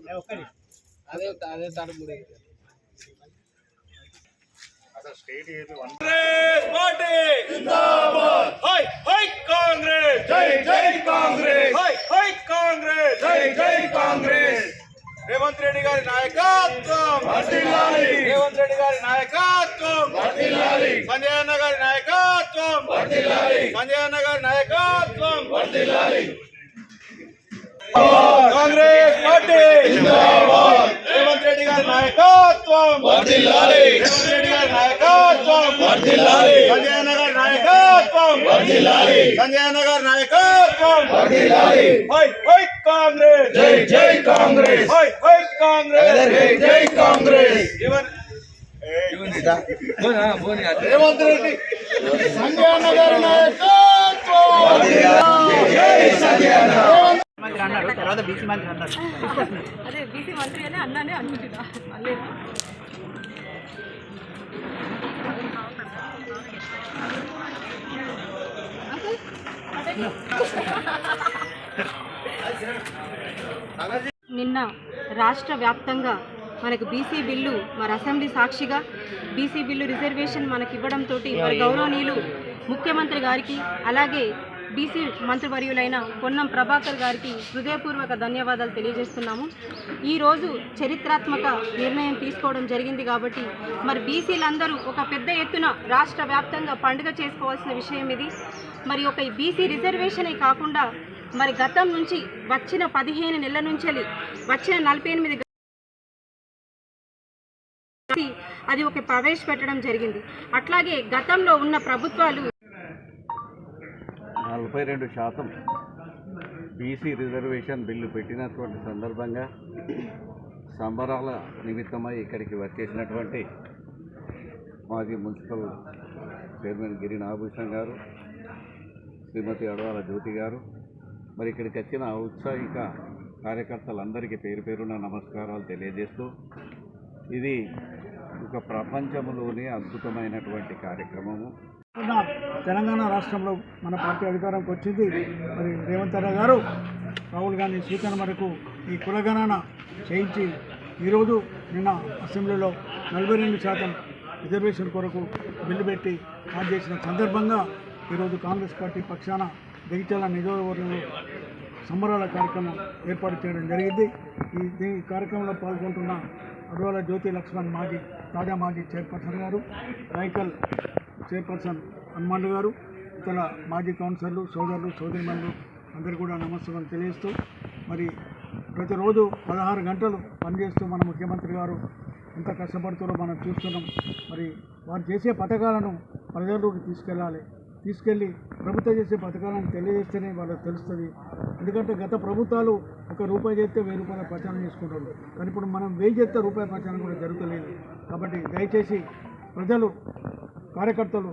అదే అదే తరపుడే state Congress party జిందాబాద్ high high Congress జై జై కాంగ్రెస్ హై హై కాంగ్రెస్ జై జై కాంగ్రెస్ రేవంత్ రెడ్డి గారి నాయకత్వం వర్ధిల్లాలి రేవంత్ రెడ్డి గారి నాయకత్వం వర్ధిల్లాలి సంజయ్ అన్న గారి నాయకత్వం వర్ధిల్లాలి సంజయ్ అన్న గారి నాయకత్వం వర్ధిల్లాలి కాంగ్రెస్ పార్టీ జిందాబాద్ రేవంత్ రెడ్డి గారి నాయకత్వం వర్ధిల్లాలి రేవంత్ రెడ్డి గారి నాయకత్వం వర్ధిల్లాలి సంజయ్ అన్న గారి నాయకత్వం వర్ధిల్లాలి సంజయ్ అన్న గారి నాయకత్వం వర్ధిల్లాలి హై హై కాంగ్రెస్ జై జై కాంగ్రెస్ హై హై కాంగ్రెస్ జై జై కాంగ్రెస్ రేవంత్ రెడ్డి సంజయ్ అన్న గారి నాయకత్వం వర్ధిల్లాలి జై సంజయ్ అన్న అన్నాడు తర్వాత బీసీ మంత్రి అన్నాడు అదే బీసీ మంత్రి అని అన్నానే అనుకుంటున్నా మళ్ళీ నిన్న రాష్ట్ర వ్యాప్తంగా మనకు బీసీ బిల్లు మరి అసెంబ్లీ సాక్షిగా బీసీ బిల్లు రిజర్వేషన్ మనకి ఇవ్వడంతో మరి గౌరవనీయులు ముఖ్యమంత్రి గారికి అలాగే బీసీ మంత్రివర్యులైన పొన్నం ప్రభాకర్ గారికి హృదయపూర్వక ధన్యవాదాలు తెలియజేస్తున్నాము. ఈరోజు చరిత్రాత్మక నిర్ణయం తీసుకోవడం జరిగింది కాబట్టి మరి బీసీలందరూ ఒక పెద్ద ఎత్తున రాష్ట్ర వ్యాప్తంగా పండుగ చేసుకోవాల్సిన విషయం ఇది. మరి ఒక బీసీ రిజర్వేషనే కాకుండా మరి గతం నుంచి వచ్చిన 15 నెలల నుంచి వచ్చిన 48 అది ఒక ప్రవేశపెట్టడం జరిగింది. అట్లాగే గతంలో ఉన్న ప్రభుత్వాలు 42% బీసీ రిజర్వేషన్ బిల్లు పెట్టినటువంటి సందర్భంగా సంబరాల నిమిత్తమై ఇక్కడికి వచ్చేసినటువంటి మాజీ మున్సిపల్ చైర్మన్ గిరి నాగభూషణ్ గారు, శ్రీమతి అడవాల జ్యోతి గారు, మరి ఇక్కడికి వచ్చిన ఔత్సాహిక కార్యకర్తలందరికీ పేరు పేరున నమస్కారాలు తెలియజేస్తూ, ఇది ఒక ప్రపంచంలోనే అద్భుతమైనటువంటి కార్యక్రమము. తెలంగాణ రాష్ట్రంలో మన పార్టీ అధికారంకి వచ్చింది. మరి రేవంత్ రెడ్డి గారు రాహుల్ గాంధీ సూచన మేరకు ఈ కులగణన చేయించి ఈరోజు నిన్న అసెంబ్లీలో 42% రిజర్వేషన్ కొరకు బిల్లు పెట్టి పాస్ చేసిన సందర్భంగా ఈరోజు కాంగ్రెస్ పార్టీ పక్షాన జగిత్యాల నియోజకవర్గంలో సంబరాల కార్యక్రమం ఏర్పాటు చేయడం జరిగింది. ఈ కార్యక్రమంలో పాల్గొంటున్న అడవాల జ్యోతి లక్ష్మణ్ తాజా మాజీ చైర్పర్సన్ గారు, రాయకల్ చైర్పర్సన్ హనుమాన్ గారు, ఇతర మాజీ కౌన్సిలర్లు, సోదరులు, సోదరిమణులు అందరూ కూడా నమస్కారం తెలియజేస్తూ, మరి ప్రతిరోజు 16 గంటలు పనిచేస్తూ మన ముఖ్యమంత్రి గారు ఎంత కష్టపడుతారో మనం చూస్తున్నాం. మరి వారు చేసే పథకాలను ప్రజల్లోకి తీసుకెళ్ళి ప్రభుత్వం చేసే పథకాలను తెలియజేస్తేనే వాళ్ళకి తెలుస్తుంది. ఎందుకంటే గత ప్రభుత్వాలు ₹1 చేస్తే ₹1000 ప్రచారం చేసుకుంటారు, కానీ ఇప్పుడు మనం 1000 చేస్తే రూపాయి ప్రచారం కూడా జరుగుతలేదు. కాబట్టి దయచేసి ప్రజలు, కార్యకర్తలు